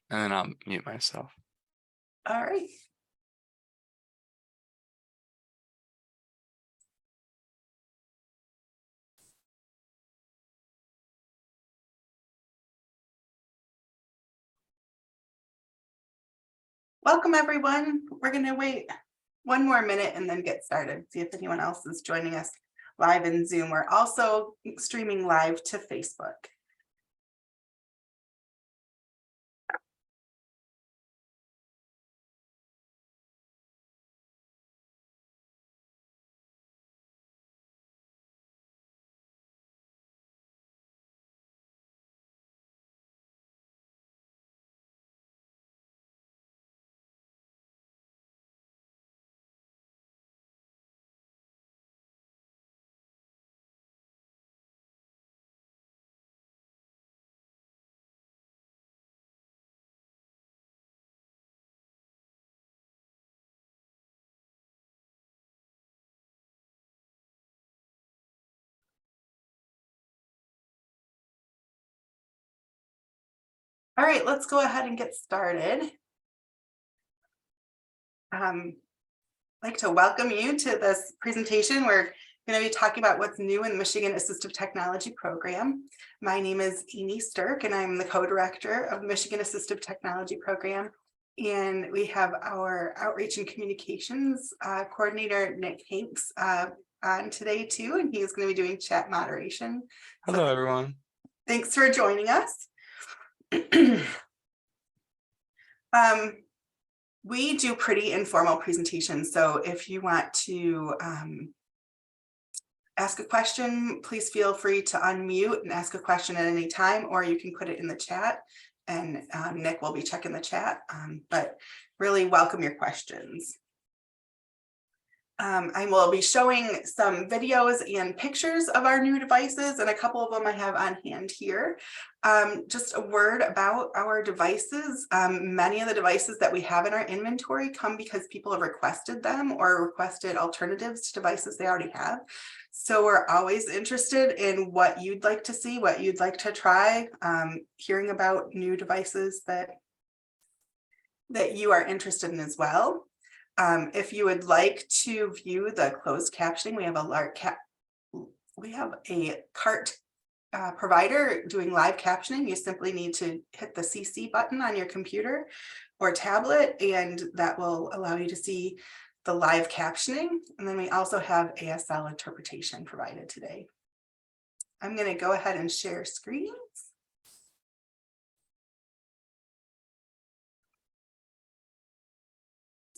And then I'll mute myself. All right. Welcome, everyone. We're going to wait one more minute and then get started. See if anyone else is joining us live in Zoom. We're also streaming live to Facebook. All right, let's go ahead and get started. I'd like to welcome you to this presentation. We're going to be talking about what's new in the Michigan Assistive Technology Program. My name is Aimee Sterk, and I'm the co-director of the Michigan Assistive Technology Program. And we have our outreach and communications coordinator, Nick Hanks, on today too, and he's going to be doing chat moderation. Hello, everyone. Thanks for joining us. We do pretty informal presentations, so if you want to ask a question, please feel free to unmute and ask a question at any time, or you can put it in the chat, and Nick will be checking the chat, but really welcome your questions. I will be showing some videos and pictures of our new devices, and a couple of them I have on hand here. Just a word about our devices. Many of the devices that we have in our inventory come because people have requested them or requested alternatives to devices they already have. So we're always interested in what you'd like to see, what you'd like to try, hearing about new devices that you are interested in as well. If you would like to view the closed captioning, we have a CART provider doing live captioning. You simply need to hit the CC button on your computer or tablet, and that will allow you to see the live captioning. And then we also have ASL interpretation provided today. I'm going to go ahead and share screens.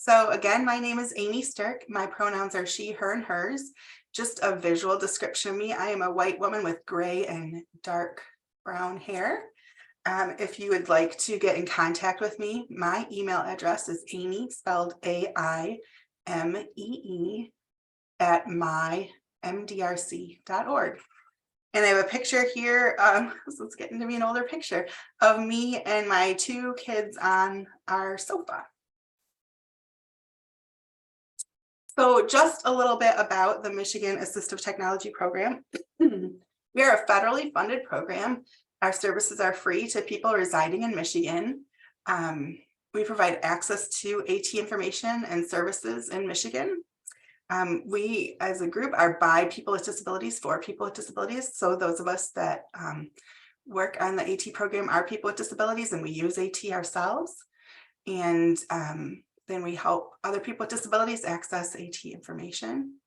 So again, my name is Aimee Sterk. My pronouns are she, her, and hers. Just a visual description of me. I am a white woman with gray and dark brown hair. If you would like to get in contact with me, my email address is Aimee, spelled AIMEE, at mymdrc.org. And I have a picture here, so it's getting to be an older picture, of me and my two kids on our sofa. So just a little bit about the Michigan Assistive Technology Program. We are a federally funded program. Our services are free to people residing in Michigan. We provide access to AT information and services in Michigan. We, as a group, are by people with disabilities for people with disabilities. So those of us that work on the AT program are people with disabilities, and we use AT ourselves. And then we help other people with disabilities access AT information.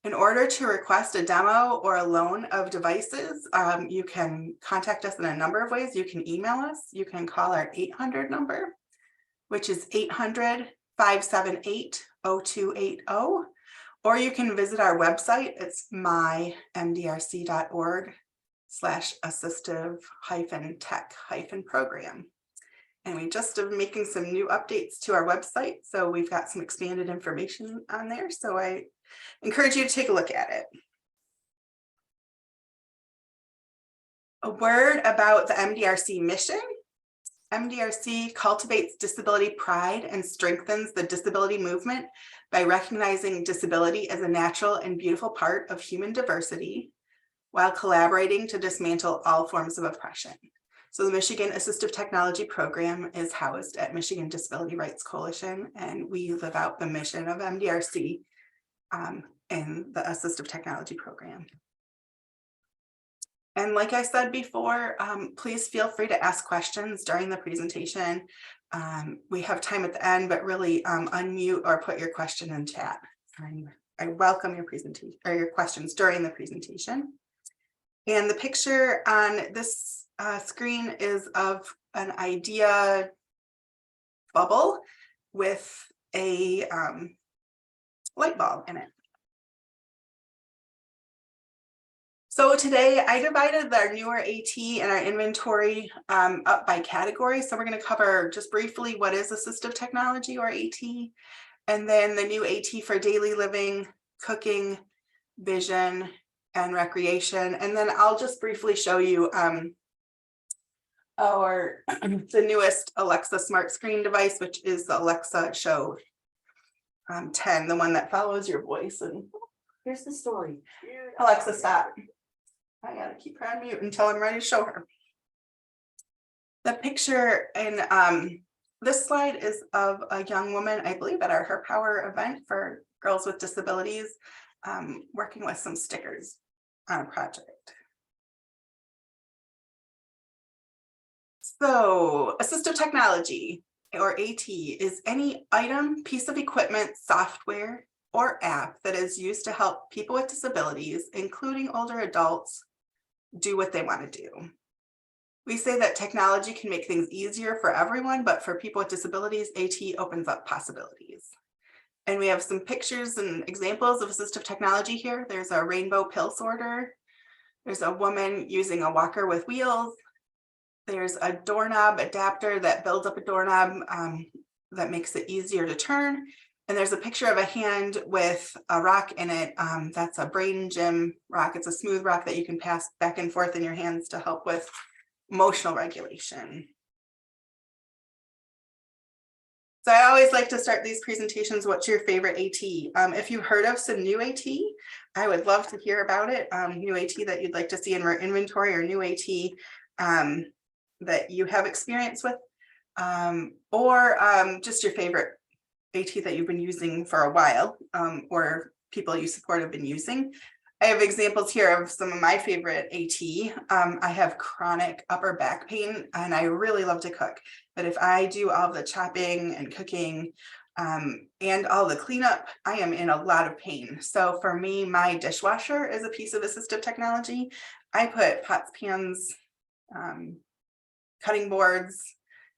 In order to request a demo or a loan of devices, you can contact us in a number of ways. You can email us. You can call our 800 number, which is 800-578-0280. Or you can visit our website. It's mymdrc.org/assistive-tech-program. And we just are making some new updates to our website. So we've got some expanded information on there. So I encourage you to take a look at it. A word about the MDRC mission. MDRC cultivates disability pride and strengthens the disability movement by recognizing disability as a natural and beautiful part of human diversity, while collaborating to dismantle all forms of oppression. So the Michigan Assistive Technology Program is housed at Michigan Disability Rights Coalition, and we live out the mission of MDRC in the Assistive Technology Program. And like I said before, please feel free to ask questions during the presentation. We have time at the end, but really unmute or put your question in chat. I welcome your presentation or your questions during the presentation. And the picture on this screen is of an idea bubble with a light bulb in it. So today I divided our newer AT and our inventory up by category. So we're going to cover just briefly what is assistive technology or AT, and then the new AT for daily living, cooking, vision, and recreation. And then I'll just briefly show you the newest Alexa smart screen device, which is the Alexa Show 10, the one that follows your voice. And here's the story. Alexa, stop. I gotta keep her on mute until I'm ready to show her. The picture in this slide is of a young woman, I believe at our Her Power event for girls with disabilities, working with some stickers on a project. So assistive technology, or AT, is any item, piece of equipment, software, or app that is used to help people with disabilities, including older adults, do what they want to do. We say that technology can make things easier for everyone, but for people with disabilities, AT opens up possibilities. And we have some pictures and examples of assistive technology here. There's a rainbow pill sorter. There's a woman using a walker with wheels. There's a doorknob adapter that builds up a doorknob that makes it easier to turn. And there's a picture of a hand with a rock in it. That's a brain gym rock. It's a smooth rock that you can pass back and forth in your hands to help with emotional regulation. So I always like to start these presentations, what's your favorite AT? If you heard of some new AT, I would love to hear about it. New AT that you'd like to see in our inventory, or new AT that you have experience with, or just your favorite AT that you've been using for a while, or people you support have been using. I have examples here of some of my favorite AT. I have chronic upper back pain and I really love to cook. But if I do all the chopping and cooking and all the cleanup, I am in a lot of pain. So for me, my dishwasher is a piece of assistive technology. I put pots, pans, cutting boards,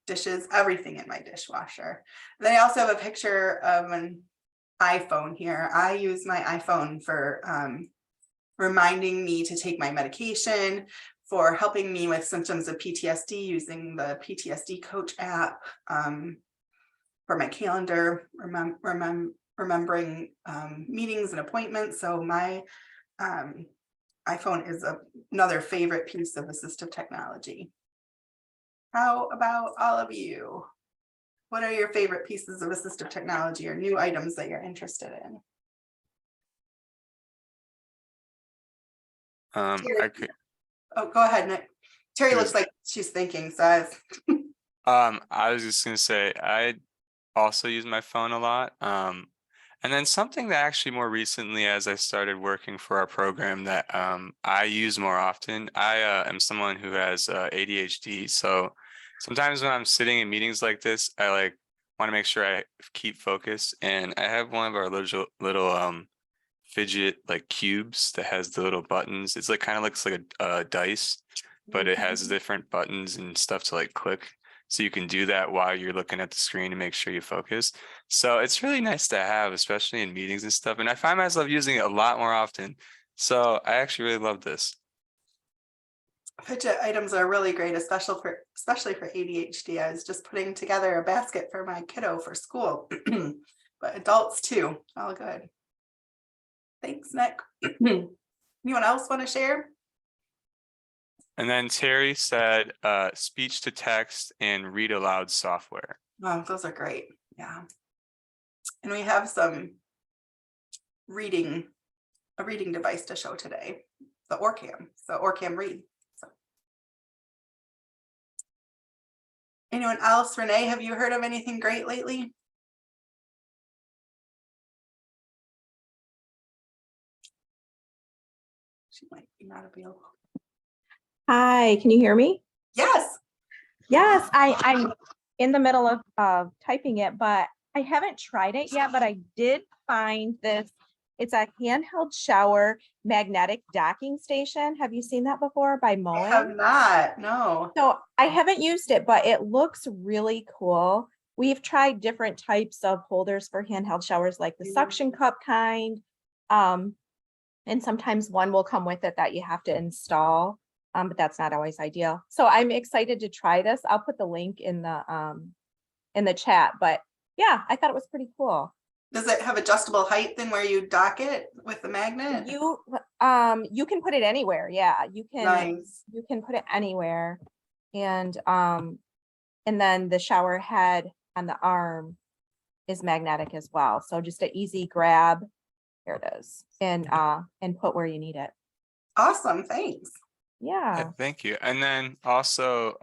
dishes, everything in my dishwasher. And then I also have a picture of an iPhone here. I use my iPhone for reminding me to take my medication, for helping me with symptoms of PTSD using the PTSD Coach app, for my calendar, remembering meetings and appointments. So my iPhone is another favorite piece of assistive technology. How about all of you? What are your favorite pieces of assistive technology or new items that you're interested in? I could. Oh, go ahead, Nick. Terry looks like she's thinking, so I was just gonna say I also use my phone a lot. And then something that actually more recently, as I started working for our program, that I use more often. I am someone who has ADHD, so sometimes when I'm sitting in meetings like this, I want to make sure I keep focused. And I have one of our little fidget cubes that has the little buttons. It's kind of looks like a dice, but it has different buttons and stuff to click. So you can do that while you're looking at the screen to make sure you focus. So it's really nice to have, especially in meetings and stuff. And I find myself using it a lot more often. So I actually really love this. Fidget items are really great, especially for ADHD. I was just putting together a basket for my kiddo for school, but adults too, all good. Thanks, Nick. Anyone else want to share? And then Terry said speech to text and read aloud software. Oh, those are great. Yeah. And we have some a reading device to show today, the Orcam. So Orcam Read. Anyone else? Renee, have you heard of anything great lately? She might be not available. Hi, can you hear me? Yes. Yes, I'm in the middle of typing it, but I haven't tried it yet, but I did find this. It's a handheld shower magnetic docking station. Have you seen that before by I Moen? have not, no. So I haven't used it, but it looks really cool. We've tried different types of holders for handheld showers, like the suction cup kind. And sometimes one will come with it that you have to install, but that's not always ideal. So I'm excited to try this. I'll put the link in the chat, but yeah, I thought it was pretty cool. Does it have adjustable height then where you dock it with the magnet? You can put it anywhere. Yeah, you Nice. can put it anywhere. And then the shower head on the arm is magnetic as well. So just an easy grab. Here it is. And put where you need it. Awesome, thanks. Yeah. Thank you. And then also,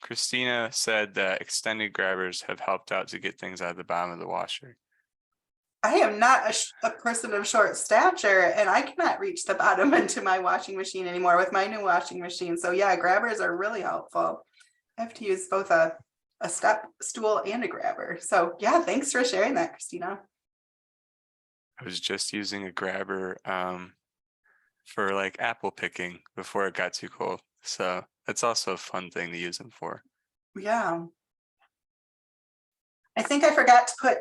Christina said that extended grabbers have helped out to get things out of the bottom of the washer. I am not a person of short stature, and I cannot reach the bottom into my washing machine anymore with my new washing machine. So yeah, grabbers are really helpful. I have to use both a step stool and a grabber. So yeah, thanks for sharing that, Christina. I was just using a grabber for like apple picking before it got too cold. So that's also a fun thing to use them for. Yeah. I think I forgot to put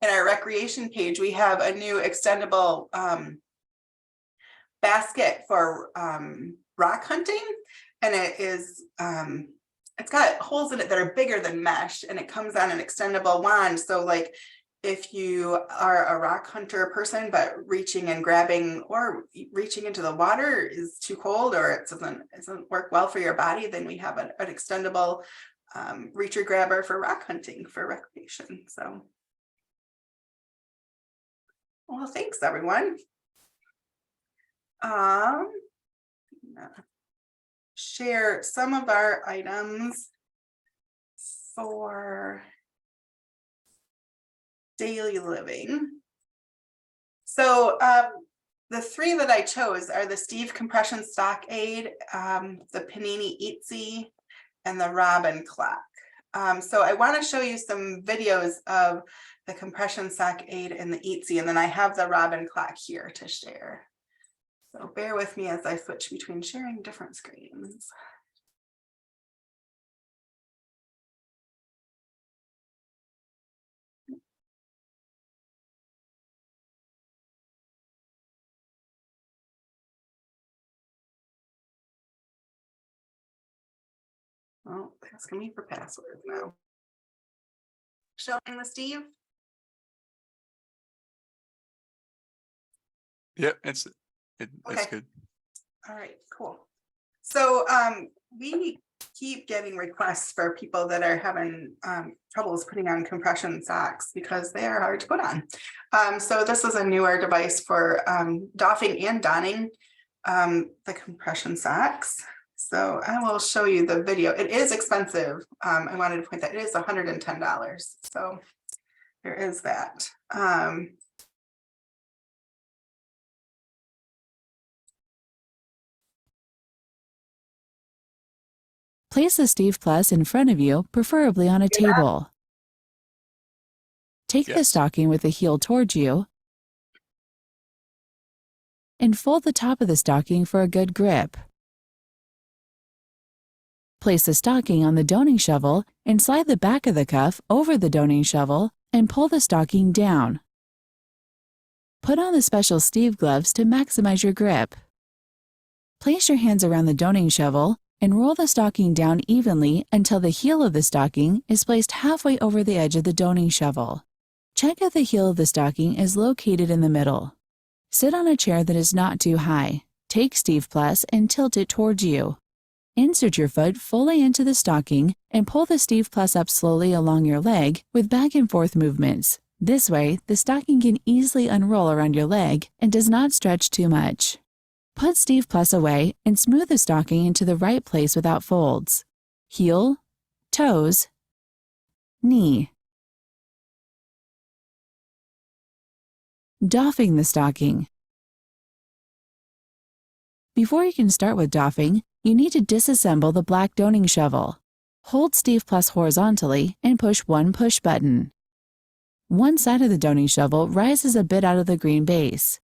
in our recreation page, we have a new extendable basket for rock hunting. And it is, it's got holes in it that are bigger than mesh, and it comes on an extendable wand. So like if you are a rock hunter person, but reaching and grabbing or reaching into the water is too cold, or it doesn't work well for your body, then we have an extendable reacher grabber for rock hunting for recreation. So, well, thanks everyone. Share some of our items for daily living. So the three that I chose are the Steve compression stock aid, the Panini Eatsy, and the Robin clock. So I want to show you some videos of the compression sock aid and the Eatsy, and then I have the Robin clock here to share. So bear with me as I switch between sharing different screens. Oh, they're asking me for passwords now. Showing the Steve? Yep, it's Okay. good. All right, cool. So we keep getting requests for people that are having troubles putting on compression socks because they are hard to put on. So this is a newer device for doffing and donning the compression socks. So I will show you the video. It is expensive. I wanted to point that it is $110. So there is that. Place the Steve Plus in front of you, preferably on a table. Take the stocking with the heel towards you and fold the top of the stocking for a good grip. Place the stocking on the doning shovel and slide the back of the cuff over the doning shovel and pull the stocking down. Put on the special Steve gloves to maximize your grip. Place your hands around the doning shovel and roll the stocking down evenly until the heel of the stocking is placed halfway over the edge of the doning shovel. Check if the heel of the stocking is located in the middle. Sit on a chair that is not too high. Take Steve Plus and tilt it towards you. Insert your foot fully into the stocking and pull the Steve Plus up slowly along your leg with back and forth movements. This way, the stocking can easily unroll around your leg and does not stretch too much. Put Steve Plus away and smooth the stocking into the right place without folds. Heel, toes, knee. Doffing the stocking. Before you can start with doffing, you need to disassemble the black doning shovel. Hold Steve Plus horizontally and push one push button. One side of the doning shovel rises a bit out of the green base.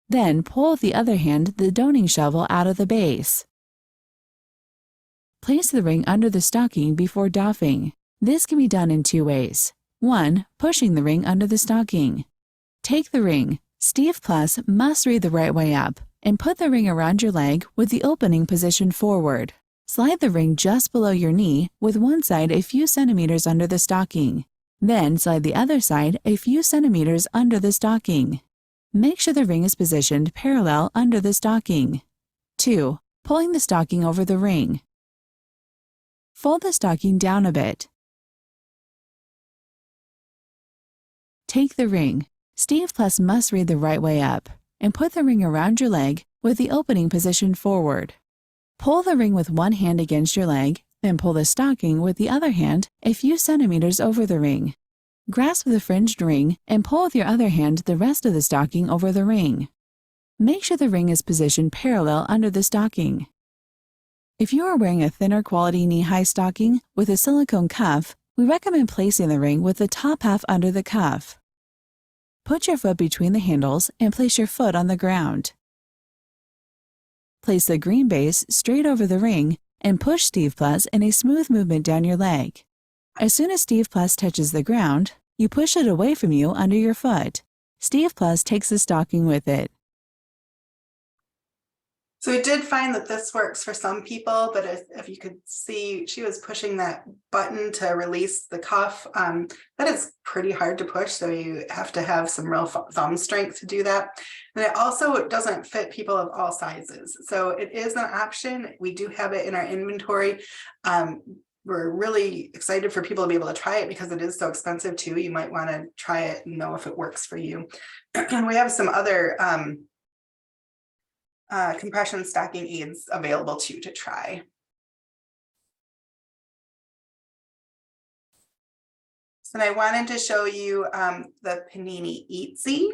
Then pull with the other hand the doning shovel out of the base. Place the ring under the stocking before doffing. This can be done in two ways. 1. Pushing the ring under the stocking. Take the ring. Steve Plus must read the right way up, and put the ring around your leg with the opening positioned forward. Slide the ring just below your knee with one side a few centimeters under the stocking. Then slide the other side a few centimeters under the stocking. Make sure the ring is positioned parallel under the stocking. 2. Pulling the stocking over the ring. Fold the stocking down a bit. Take the ring. Steve Plus must read the right way up, and put the ring around your leg with the opening positioned forward. Pull the ring with one hand against your leg, then pull the stocking with the other hand a few centimeters over the ring. Grasp the fringed ring and pull with your other hand the rest of the stocking over the ring. Make sure the ring is positioned parallel under the stocking. If you are wearing a thinner quality knee-high stocking with a silicone cuff, we recommend placing the ring with the top half under the cuff. Put your foot between the handles and place your foot on the ground. Place the green base straight over the ring and push Steve Plus in a smooth movement down your leg. As soon as Steve Plus touches the ground, you push it away from you under your foot. Steve Plus takes the stocking with it. So we did find that this works for some people, but if you could see, she was pushing that button to release the cuff. That is pretty hard to push, so you have to have some real thumb strength to do that. And it also doesn't fit people of all sizes. So it is an option. We do have it in our inventory. We're really excited for people to be able to try it because it is so expensive too. You might want to try it and know if it works for you. And we have some other compression stocking aids available too to try. So I wanted to show you the Panini Eatsy,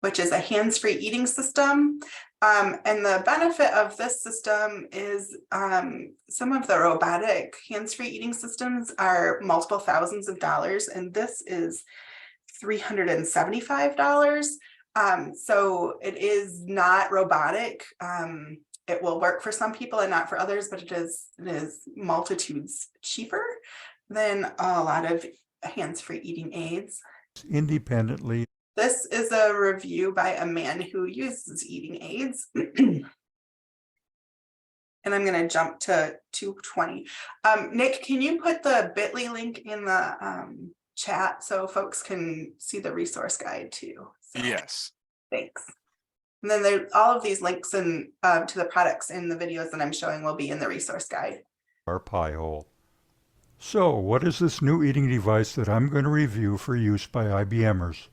which is a hands-free eating system. And the benefit of this system is some of the robotic hands-free eating systems are multiple thousands of dollars, and this is $375. So it is not robotic. It will work for some people and not for others, but it is multitudes cheaper than a lot of hands-free eating aids. Independently. This is a review by a man who uses eating aids. And I'm going to jump to 220. Nick, can you put the bit.ly link in the chat so folks can see the resource guide too? So, yes. Thanks. And then all of these links and to the products in the videos that I'm showing will be in the resource guide. Our pie hole. So, what is this new eating device that I'm going to review for use by IBMers?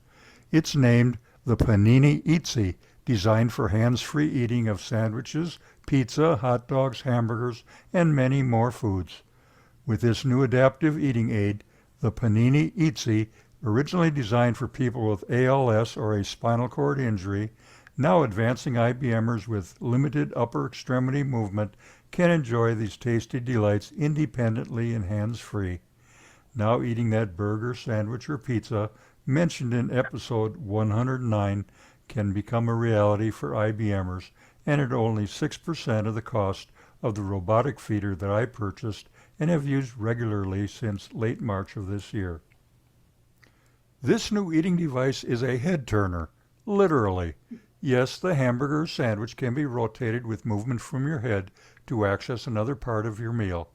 It's named the Panini Eatsy, designed for hands-free eating of sandwiches, pizza, hot dogs, hamburgers, and many more foods. With this new adaptive eating aid, the Panini Eatsy, originally designed for people with ALS or a spinal cord injury, now advancing IBMers with limited upper extremity movement, can enjoy these tasty delights independently and hands-free. Now eating that burger, sandwich, or pizza mentioned in episode 109 can become a reality for IBMers, and at only 6% of the cost of the robotic feeder that I purchased and have used regularly since late March of this year. This new eating device is a head turner, literally. Yes, the hamburger or sandwich can be rotated with movement from your head to access another part of your meal.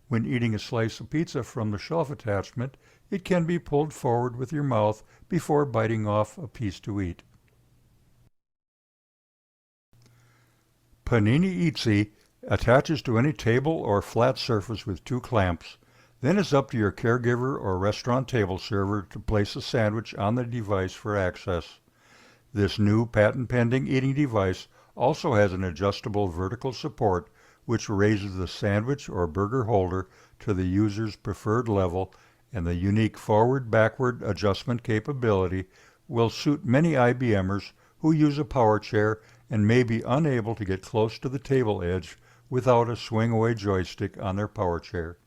When eating a slice of pizza from the shelf attachment, it can be pulled forward with your mouth before biting off a piece to eat. Panini Eatsy attaches to any table or flat surface with two clamps. Then it's up to your caregiver or restaurant table server to place a sandwich on the device for access. This new patent-pending eating device also has an adjustable vertical support which raises the sandwich or burger holder to the user's preferred level, and the unique forward-backward adjustment capability will suit many IBMers who use a power chair and may be unable to get close to the table edge without a swing-away joystick on their power chair.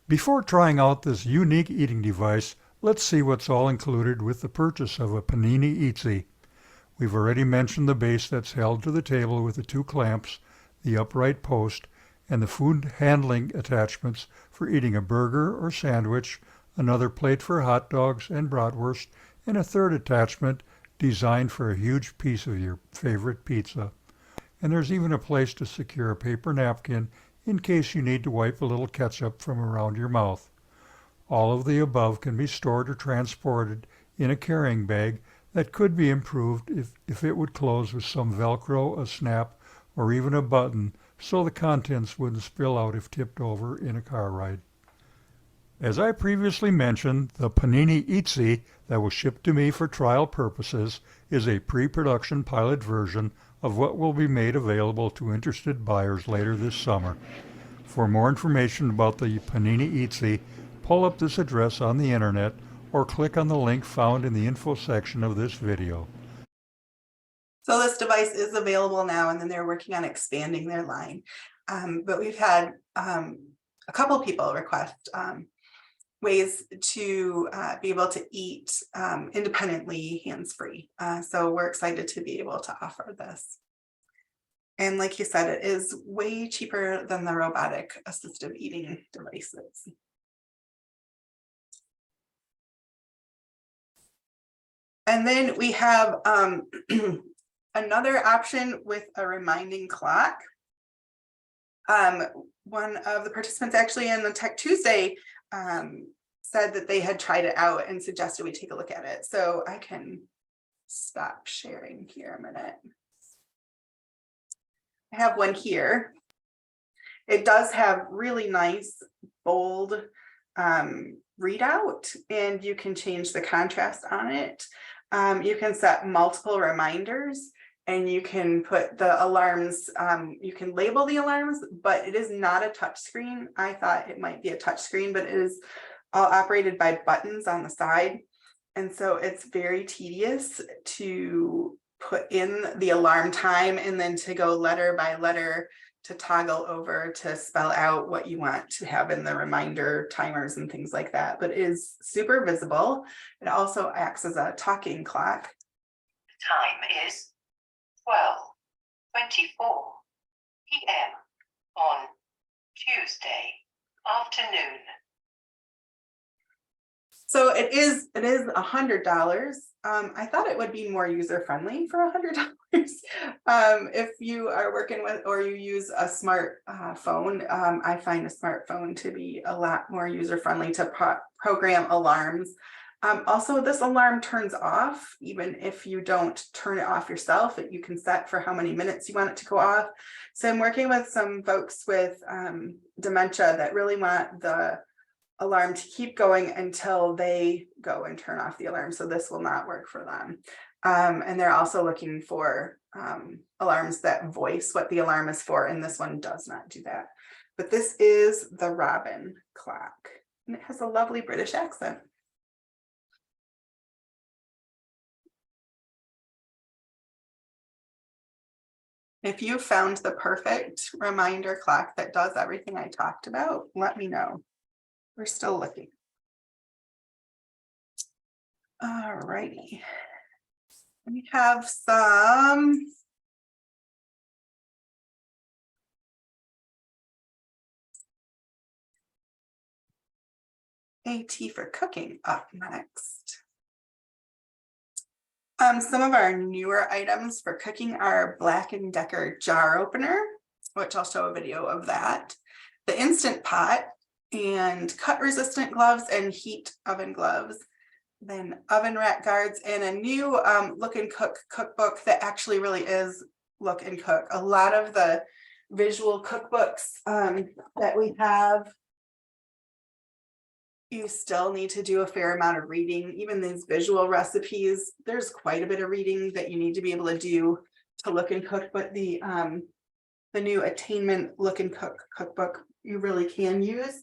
Before trying out this unique eating device, let's see what's all included with the purchase of a Panini Eatsy. We've already mentioned the base that's held to the table with the 2 clamps, the upright post, and the food handling attachments for eating a burger or sandwich, another plate for hot dogs and bratwurst, and a third attachment designed for a huge piece of your favorite pizza. And there's even a place to secure a paper napkin in case you need to wipe a little ketchup from around your mouth. All of the above can be stored or transported in a carrying bag that could be improved if it would close with some Velcro, a snap, or even a button so the contents wouldn't spill out if tipped over in a car ride. As I previously mentioned, the Panini Eatsy that was shipped to me for trial purposes is a pre-production pilot version of what will be made available to interested buyers later this summer. For more information about the Panini Eatsy, pull up this address on the internet or click on the link found in the info section of this video. So this device is available now, and then they're working on expanding their line. But we've had a couple people request ways to be able to eat independently, hands-free. So we're excited to be able to offer this. And like you said, it is way cheaper than the robotic assistive eating devices. And then we have another option with a reminding clock. One of the participants actually in the Tech Tuesday said that they had tried it out and suggested we take a look at it. So I can stop sharing here a minute. I have one here. It does have really nice, bold readout, and you can change the contrast on it. You can set multiple reminders, and you can put the alarms, you can label the alarms, but it is not a touch screen. I thought it might be a touch screen, but it is all operated by buttons on the side. And so it's very tedious to put in the alarm time and then to go letter by letter to toggle over to spell out what you want to have in the reminder timers and things like that. But it is super visible. It also acts as a talking clock. The time is 12:24 p.m. on Tuesday afternoon. So it is $100. I thought it would be more user-friendly for $100. If you are working with or you use a smart phone, I find a smartphone to be a lot more user-friendly to program alarms. Also, this alarm turns off even if you don't turn it off yourself. You can set for how many minutes you want it to go off. So I'm working with some folks with dementia that really want the alarm to keep going until they go and turn off the alarm. So this will not work for them. And they're also looking for alarms that voice what the alarm is for, and this one does not do that. But this is the Robin clock, and it has a lovely British accent. If you found the perfect reminder clock that does everything I talked about, let me know. We're still looking. All righty. We have some AT for cooking up next. Some of our newer items for cooking are Black & Decker jar opener, which I'll show a video of that. The Instant Pot, and cut resistant gloves and heat oven gloves, then oven rack guards, and a new Look and Cook cookbook that actually really is Look and Cook. A lot of the visual cookbooks that we have, you still need to do a fair amount of reading. Even these visual recipes, there's quite a bit of reading that you need to be able to do to Look and Cook, but the the new Attainment Look and Cook cookbook you really can use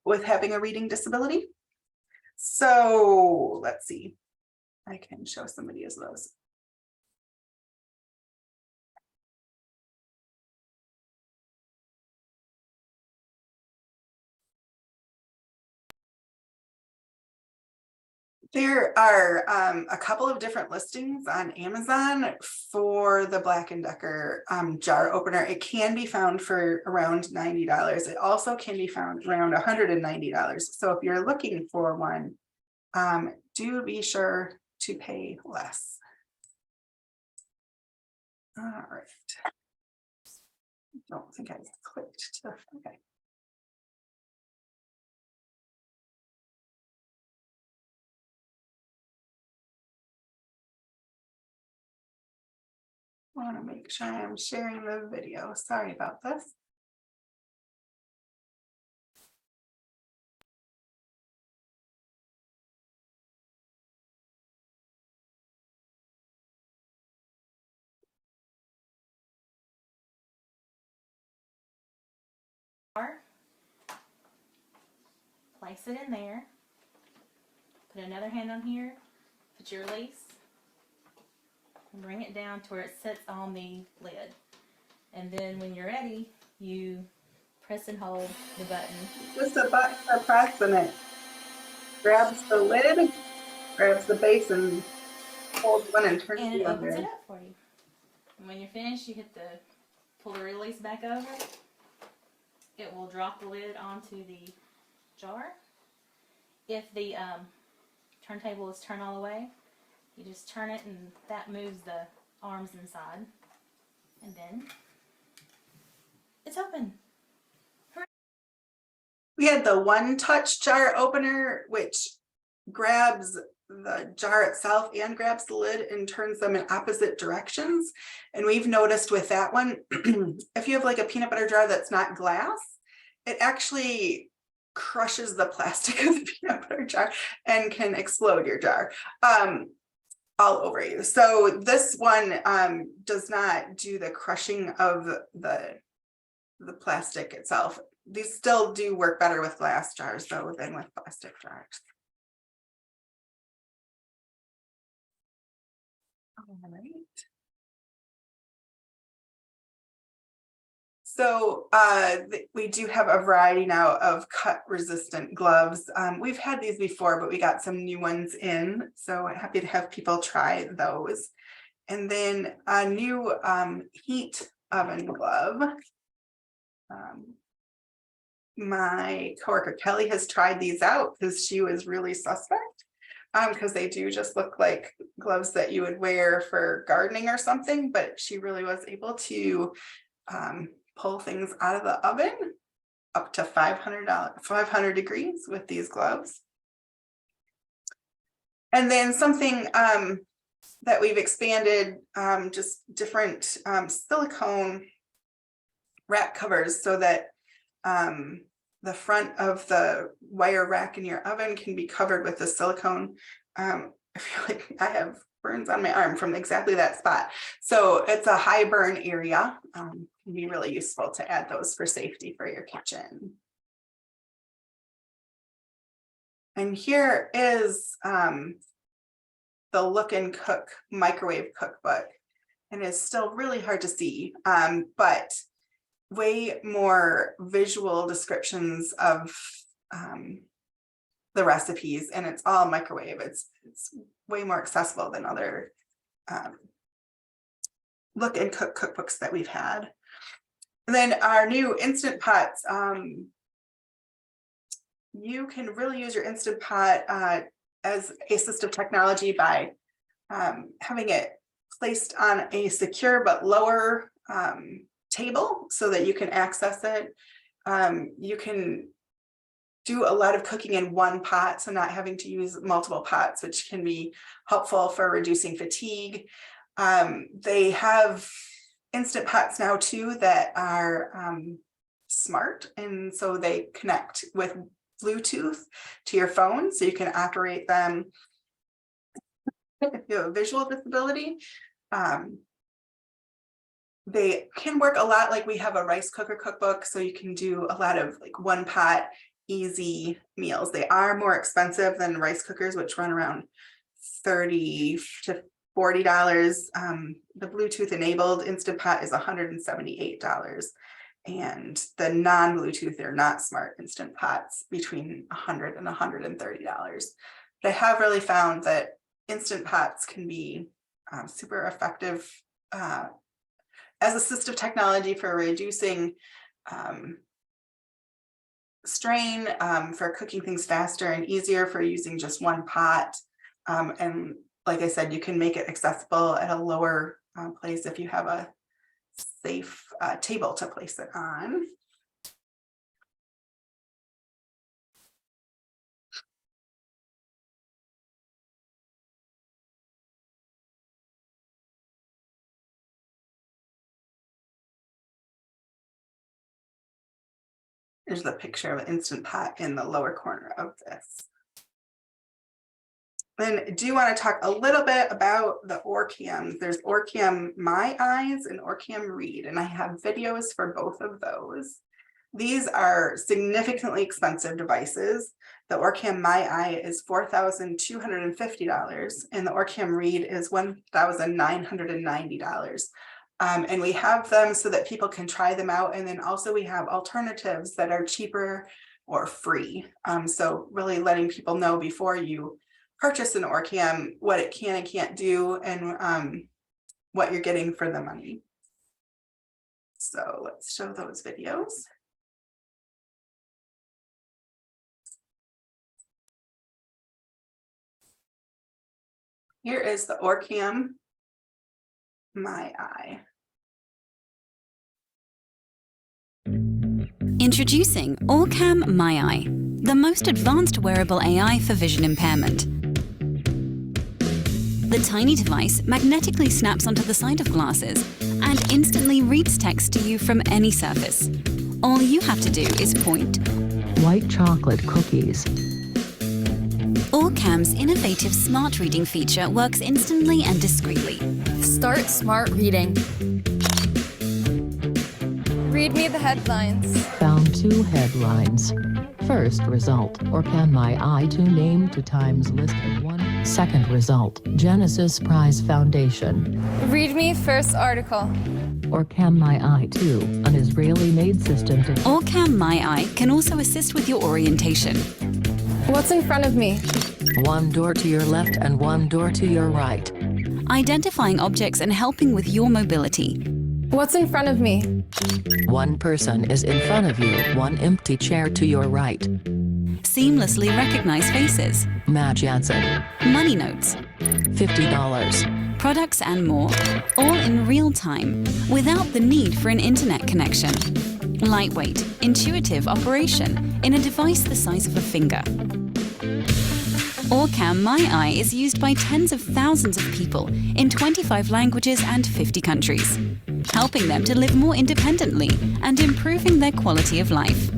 with having a reading disability. So let's see, I can show some videos of those. There are a couple of different listings on Amazon for the Black & Decker jar opener. It can be found for around $90. It also can be found around $190. So if you're looking for one, do be sure to pay less. All right. I don't think I clicked to, okay. I want to make sure I'm sharing the video. Sorry about this. Place it in there. Put another hand on here. Put your release. And bring it down to where it sits on the lid. And then when you're ready, you press and hold the button. Just a button for pressing it. Grabs the lid, grabs the base, and holds one and turns And the it opens it other. up for you. And when you're finished, you hit the pull the release back over. It will drop the lid onto the jar. If the turntable is turned all the way, you just turn it and that moves the arms inside. And then it's open. We had the one-touch jar opener, which grabs the jar itself and grabs the lid and turns them in opposite directions. And we've noticed with that one, if you have like a peanut butter jar that's not glass, it actually crushes the plastic of the peanut butter jar and can explode your jar all over you. So this one does not do the crushing of the plastic itself. These still do work better with glass jars though than with plastic jars. All right. So we do have a variety now of cut resistant gloves. We've had these before, but we got some new ones in. So I'm happy to have people try those. And then a new heat oven glove. My coworker Kelly has tried these out because she was really suspect. Because they do just look like gloves that you would wear for gardening or something, but she really was able to pull things out of the oven up to 500 degrees with these gloves. And then something that we've expanded, just different silicone rack covers so that the front of the wire rack in your oven can be covered with the silicone. I feel like I have burns on my arm from exactly that spot. So it's a high burn area. Can be really useful to add those for safety for your kitchen. And here is the Look and Cook microwave cookbook. And it's still really hard to see, but way more visual descriptions of the recipes, and it's all microwave. It's way more accessible than other Look and Cook cookbooks that we've had. And then our new Instant Pots. You can really use your Instant Pot as assistive technology by having it placed on a secure but lower table so that you can access it. You can do a lot of cooking in one pot, so not having to use multiple pots, which can be helpful for reducing fatigue. They have Instant Pots now too that are smart, and so they connect with Bluetooth to your phone, so you can operate them if you have a visual disability. They can work a lot like we have a rice cooker cookbook, so you can do a lot of like one pot, easy meals. They are more expensive than rice cookers, which run around $30 to $40. The Bluetooth enabled Instant Pot is $178. And the non-Bluetooth, they're not smart Instant Pots, between $100 and $130. But I have really found that Instant Pots can be super effective as assistive technology for reducing strain, for cooking things faster and easier, for using just one pot. And like I said, you can make it accessible at a lower place if you have a safe table to place it on. Here's the picture of an Instant Pot in the lower corner of this. Then do you want to talk a little bit about the Orcams? There's Orcam My Eyes and Orcam Read, and I have videos for both of those. These are significantly expensive devices. The Orcam My Eye is $4,250, and the Orcam Read is $1,990. And we have them so that people can try them out. And then also we have alternatives that are cheaper or free. So really letting people know before you purchase an Orcam what it can and can't do, and what you're getting for the money. So let's show those videos. Here is the Orcam My Eye. Introducing Orcam My Eye, the most advanced wearable AI for vision impairment. The tiny device magnetically snaps onto the side of glasses and instantly reads text to you from any surface. All you have to do is point. White chocolate cookies. Orcam's innovative smart reading feature works instantly and discreetly. Start smart reading. Read me the headlines. Found 2 headlines. First result, Orcam My Eye 2 named to Times list of 1. Second result, Genesis Prize Foundation. Read me first article. Orcam My Eye 2, an Israeli-made system to... Orcam My Eye can also assist with your orientation. What's in front of me? 1 door to your left and 1 door to your right. Identifying objects and helping with your mobility. What's in front of me? 1 person is in front of you, 1 empty chair to your right. Seamlessly recognize faces. Matt Jansen. Money notes. $50. Products and more, all in real time, without the need for an internet connection. Lightweight, intuitive operation in a device the size of a finger. Orcam My Eye is used by tens of thousands of people in 25 languages and 50 countries, helping them to live more independently and improving their quality of life.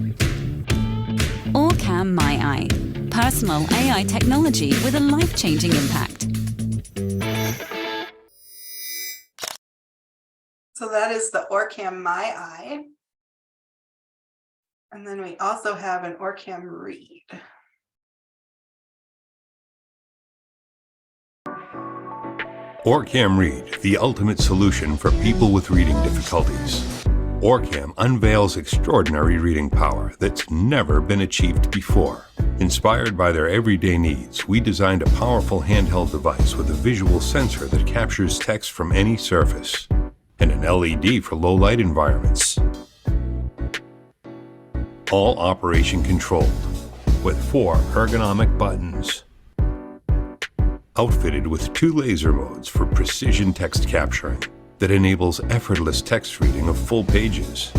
Orcam My Eye, personal AI technology with a life-changing impact. So that is the Orcam My Eye. And then we also have an Orcam Read. Orcam Read, the ultimate solution for people with reading difficulties. Orcam unveils extraordinary reading power that's never been achieved before. Inspired by their everyday needs, we designed a powerful handheld device with a visual sensor that captures text from any surface, and an LED for low-light environments. All operation controlled, with 4 ergonomic buttons. Outfitted with 2 laser modes for precision text capturing that enables effortless text reading of full pages.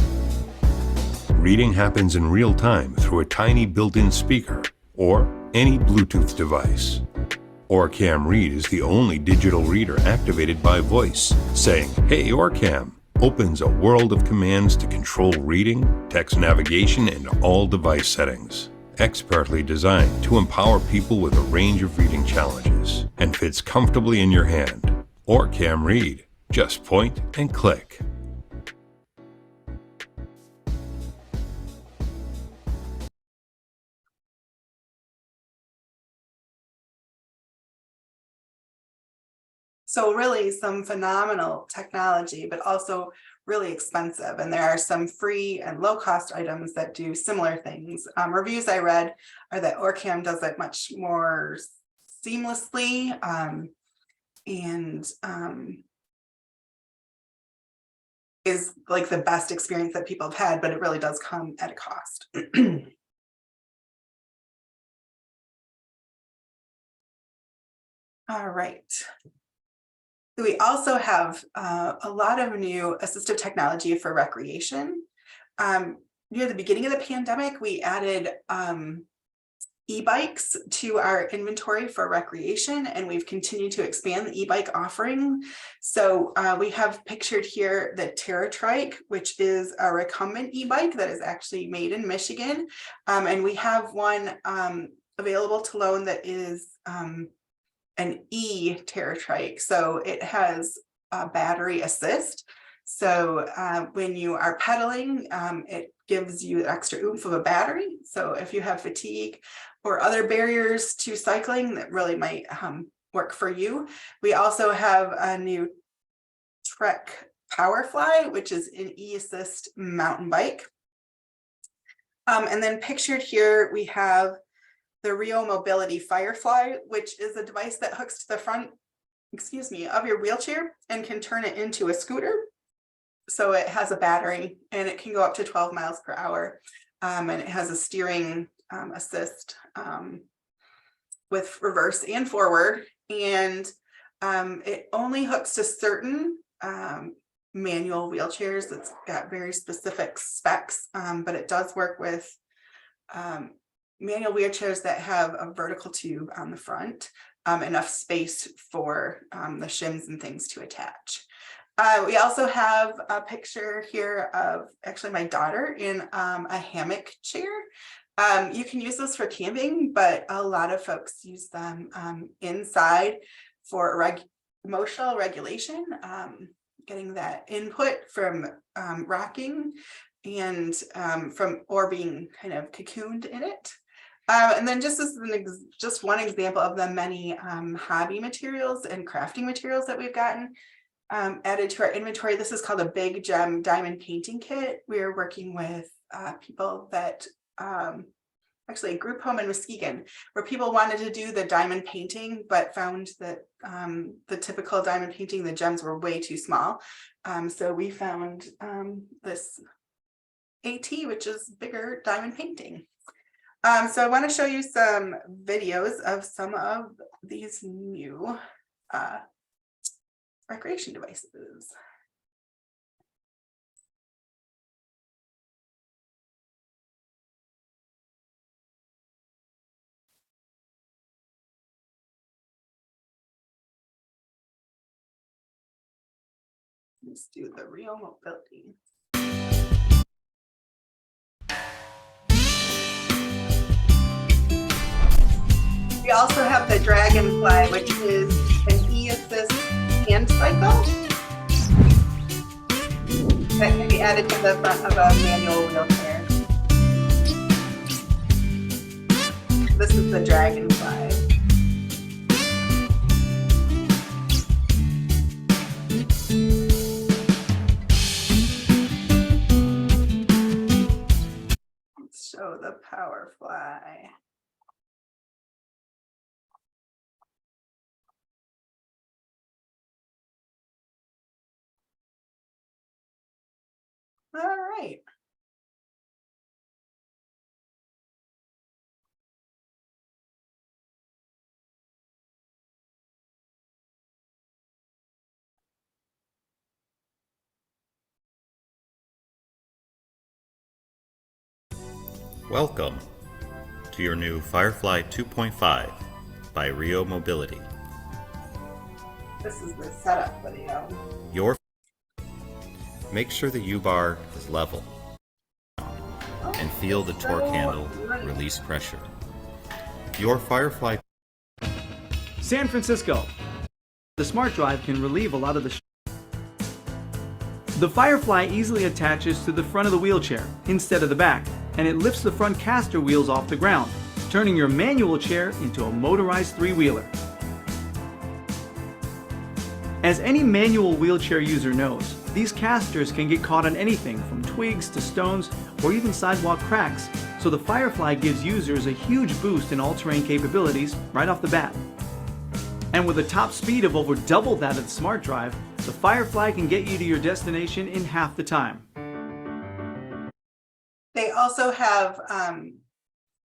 Reading happens in real time through a tiny built-in speaker or any Bluetooth device. Orcam Read is the only digital reader activated by voice. Saying, "Hey Orcam," opens a world of commands to control reading, text navigation, and all device settings. Expertly designed to empower people with a range of reading challenges and fits comfortably in your hand. Orcam Read. Just point and click. So really some phenomenal technology, but also really expensive. And there are some free and low cost items that do similar things. Reviews I read are that Orcam does it much more seamlessly and is like the best experience that people have had, but it really does come at a cost. All right. We also have a lot of new assistive technology for recreation. Near the beginning of the pandemic, we added e-bikes to our inventory for recreation, and we've continued to expand the e-bike offering. So we have pictured here the TerraTrike, which is a recumbent e-bike that is actually made in Michigan. And we have one available to loan that is an e-TerraTrike. So it has a battery assist. So when you are pedaling, it gives you extra oomph of a battery. So if you have fatigue or other barriers to cycling, that really might work for you. We also have a new Trek Powerfly, which is an e-assist mountain bike. And then pictured here, we have the Rio Mobility Firefly, which is a device that hooks to the front, of your wheelchair and can turn it into a scooter. So it has a battery and it can go up to 12 miles per hour. And it has a steering assist with reverse and forward. And it only hooks to certain manual wheelchairs. It's got very specific specs, but it does work with manual wheelchairs that have a vertical tube on the front, enough space for the shims and things to attach. We also have a picture here of actually my daughter in a hammock chair. You can use those for camping, but a lot of folks use them inside for emotional regulation, getting that input from rocking and or being kind of cocooned in it. And then just as just one example of the many hobby materials and crafting materials that we've gotten added to our inventory. This is called a Big Gem Diamond Painting Kit. We're working with people that, actually a group home in Muskegon, where people wanted to do the diamond painting, but found that the typical diamond painting, the gems were way too small. So we found this AT, which is bigger diamond painting. So I want to show you some videos of some of these new recreation devices. Let's do the Rio Mobility. We also have the Dragonfly, which is an e-assist hand cycle that can be added to the front of a manual wheelchair. This is the Dragonfly. Let's show the Powerfly. All right. Welcome to your new Firefly 2.5 by Rio Mobility. This is the setup video. Make sure the U-bar is level and feel the torque handle release pressure. Your Firefly. San Francisco. The Smart Drive can relieve a lot of the The Firefly easily attaches to the front of the wheelchair instead of the back, and it lifts the front caster wheels off the ground, turning your manual chair into a motorized three-wheeler. As any manual wheelchair user knows, these casters can get caught on anything from twigs to stones or even sidewalk cracks, so the Firefly gives users a huge boost in all-terrain capabilities right off the bat. And with a top speed of over double that of the Smart Drive, the Firefly can get you to your destination in half the time. They also have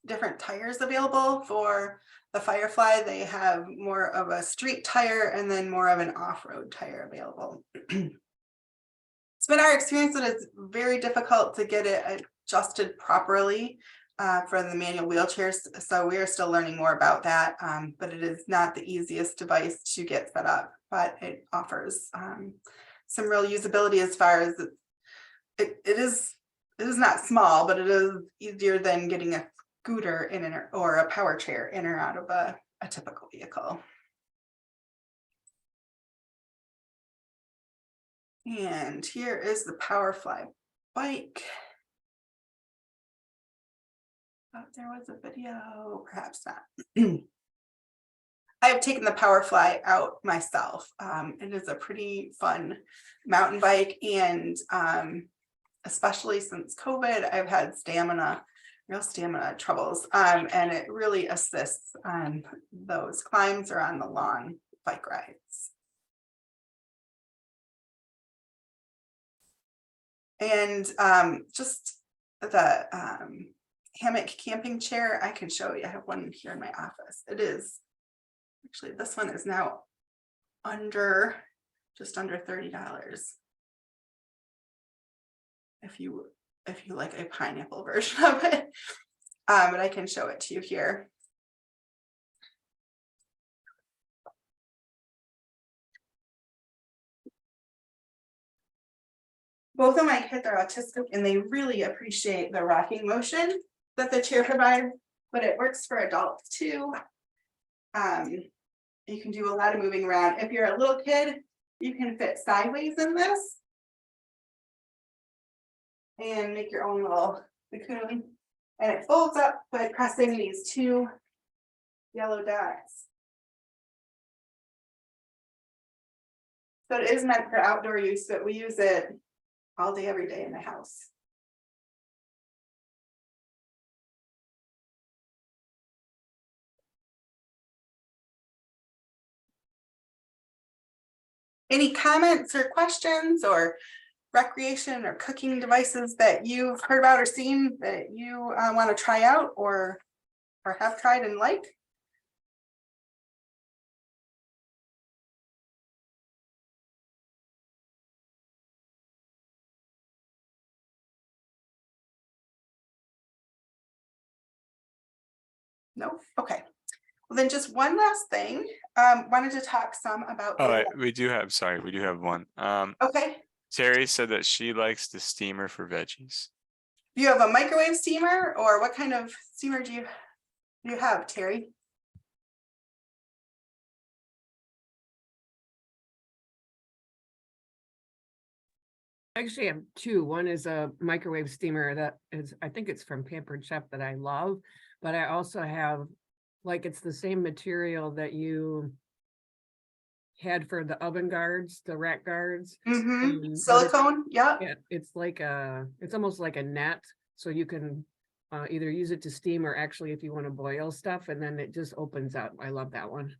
different tires available for the Firefly. They have more of a street tire and then more of an off-road tire available. It's been our experience that it's very difficult to get it adjusted properly for the manual wheelchairs. So we are still learning more about that, but it is not the easiest device to get set up, but it offers some real usability as far as it is not small, but it is easier than getting a scooter in or a power chair in or out of a typical vehicle. And here is the Powerfly bike. Oh, there was a video, perhaps not. I have taken the Powerfly out myself. It is a pretty fun mountain bike, and especially since COVID, I've had real stamina troubles, and it really assists on those climbs or on the long bike rides. And just the hammock camping chair, I can show you. I have one here in my office. It is actually, this one is now just under $30. If you like a pineapple version of it, but I can show it to you here. Both of my kids are autistic and they really appreciate the rocking motion that the chair provides, but it works for adults too. You can do a lot of moving around. If you're a little kid, you can fit sideways in this and make your own little cocoon. And it folds up by pressing these two yellow dots. So it is meant for outdoor use, but we use it all day, every day in the house. Any comments or questions or recreation or cooking devices that you've heard about or seen that you want to try out or have tried and like? No? Okay. Well, then just one last thing. Wanted to talk some about. Oh, we do have one. Okay. Terry said that she likes the steamer for veggies. Do you have a microwave steamer, or what kind of steamer do you have, Terry? Actually, I have two. One is a microwave steamer that is, I think it's from Pampered Chef, that I love, but I also have, like, it's the same material that you had for the oven guards, the rack guards. Silicone, yeah. It's almost like a net, so you can either use it to steam or actually if you want to boil stuff, and then it just opens up. I love that one.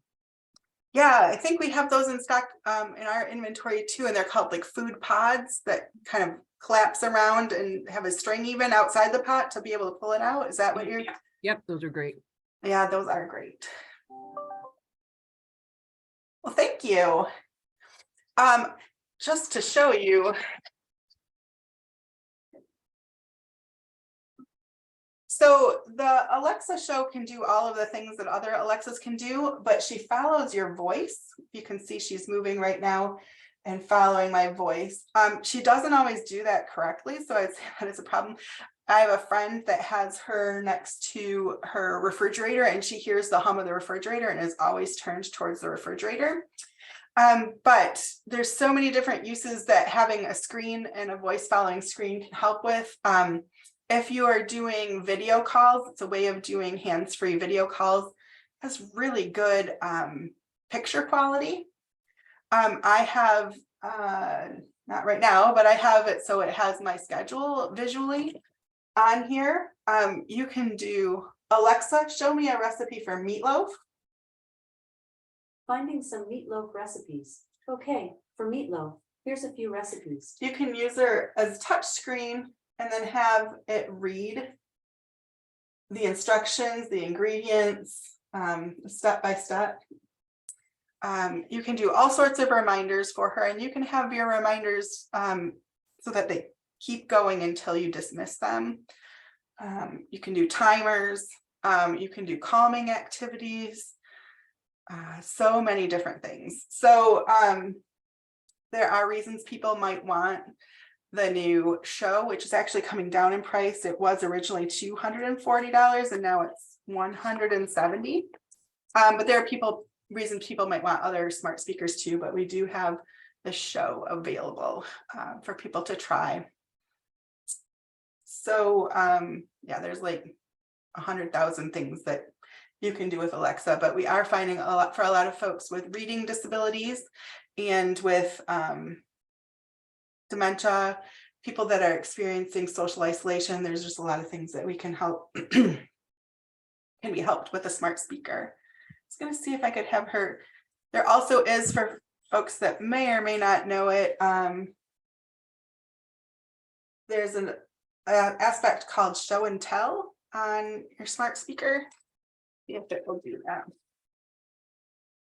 Yeah, I think we have those in stock in our inventory too, and they're called like food pods that kind of collapse around and have a string even outside the pot to be able to pull it out. Is that what you're? Yep, those are great. Yeah, those are great. Well, thank you. Just to show you. So the Alexa show can do all of the things that other Alexas can do, but she follows your voice. You can see she's moving right now and following my voice. She doesn't always do that correctly, so I'd say that is a problem. I have a friend that has her next to her refrigerator, and she hears the hum of the refrigerator and is always turned towards the refrigerator. But there's so many different uses that having a screen and a voice following screen can help with. If you are doing video calls, it's a way of doing hands-free video calls. It has really good picture quality. I have, not right now, but I have it so it has my schedule visually on here. You can do, Alexa, show me a recipe for meatloaf. Finding some meatloaf recipes. Okay, for meatloaf, here's a few recipes. You can use her as a touch screen and then have it read the instructions, the ingredients, step by step. You can do all sorts of reminders for her, and you can have your reminders so that they keep going until you dismiss them. You can do timers, you can do calming activities, so many different things. So there are reasons people might want the new show, which is actually coming down in price. It was originally $240 and now it's $170. But there are reasons people might want other smart speakers too, but we do have the show available for people to try. So yeah, there's like 100,000 things that you can do with Alexa, but we are finding for a lot of folks with reading disabilities and with dementia, people that are experiencing social isolation, there's just a lot of things that we can help, can be helped with a smart speaker. I was going to see if I could have her. There also is, for folks that may or may not know it, there's an aspect called show and tell on your smart speaker. You have to go do that.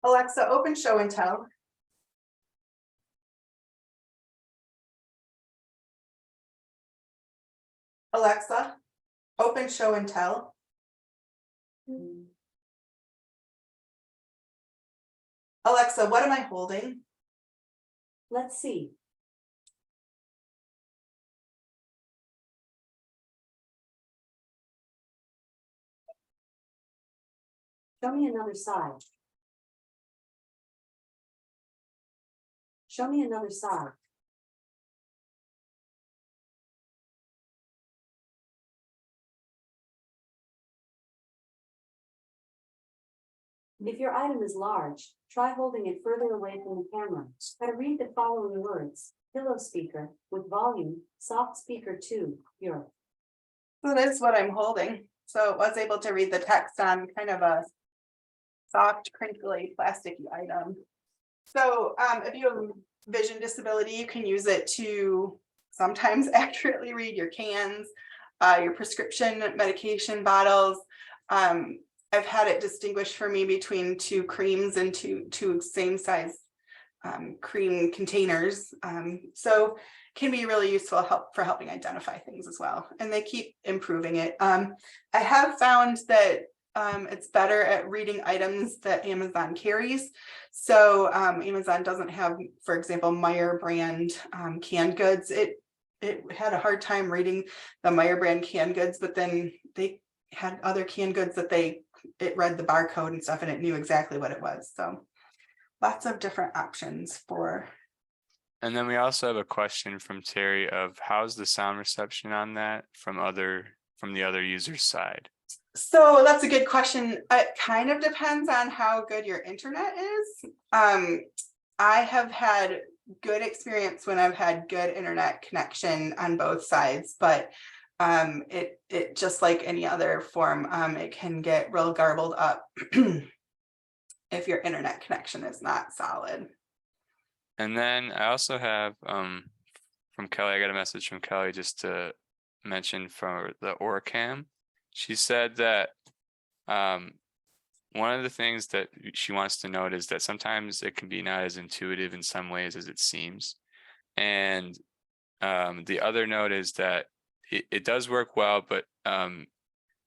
Alexa, open show and tell. Alexa, open show and tell. Alexa, what am I holding? Let's see. Show me another side. Show me another side. If your item is large, try holding it further away from the camera. Try to read the following words: pillow speaker with volume, soft speaker 2, Europe. So that's what I'm holding. So it was able to read the text on kind of a soft, crinkly, plasticky item. So if you have vision disability, you can use it to sometimes accurately read your cans, your prescription medication bottles. I've had it distinguish for me between two creams and two same size cream containers. So can be really useful for helping identify things as well. And they keep improving it. I have found that it's better at reading items that Amazon carries. So Amazon doesn't have, for example, Meyer brand canned goods. It had a hard time reading the Meyer brand canned goods, but then they had other canned goods that it read the barcode and stuff and it knew exactly what it was. So lots of different options for. And then we also have a question from Terry of how's the sound reception on that from the other user's side? So that's a good question. It kind of depends on how good your internet is. I have had good experience when I've had good internet connection on both sides, but it just like any other form, it can get real garbled up if your internet connection is not solid. And then I also have from Kelly, I got a message from Kelly just to mention for the OrCam. She said that one of the things that she wants to note is that sometimes it can be not as intuitive in some ways as it seems. And the other note is that it does work well, but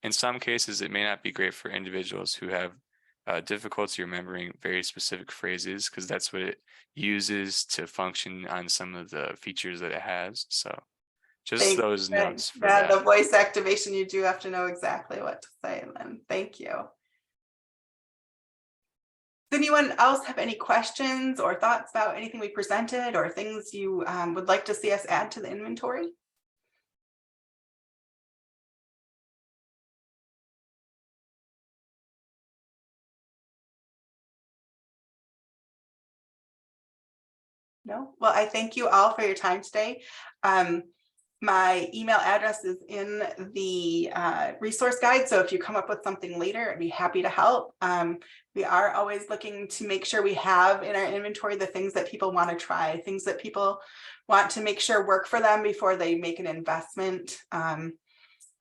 in some cases it may not be great for individuals who have difficulty remembering very specific phrases, because that's what it uses to function on some of the features that it has. So just those notes for that. The voice activation, you do have to know exactly what to say then. Thank you. Does anyone else have any questions or thoughts about anything we presented or things you would like to see us add to the inventory? No? Well, I thank you all for your time today. My email address is in the resource guide, so if you come up with something later, I'd be happy to help. We are always looking to make sure we have in our inventory the things that people want to try, things that people want to make sure work for them before they make an investment.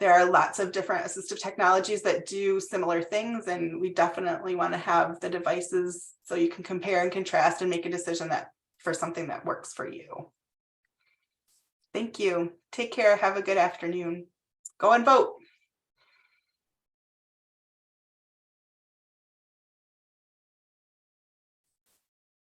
There are lots of different assistive technologies that do similar things, and we definitely want to have the devices so you can compare and contrast and make a decision that for something that works for you. Thank you. Take care. Have a good afternoon. Go and vote.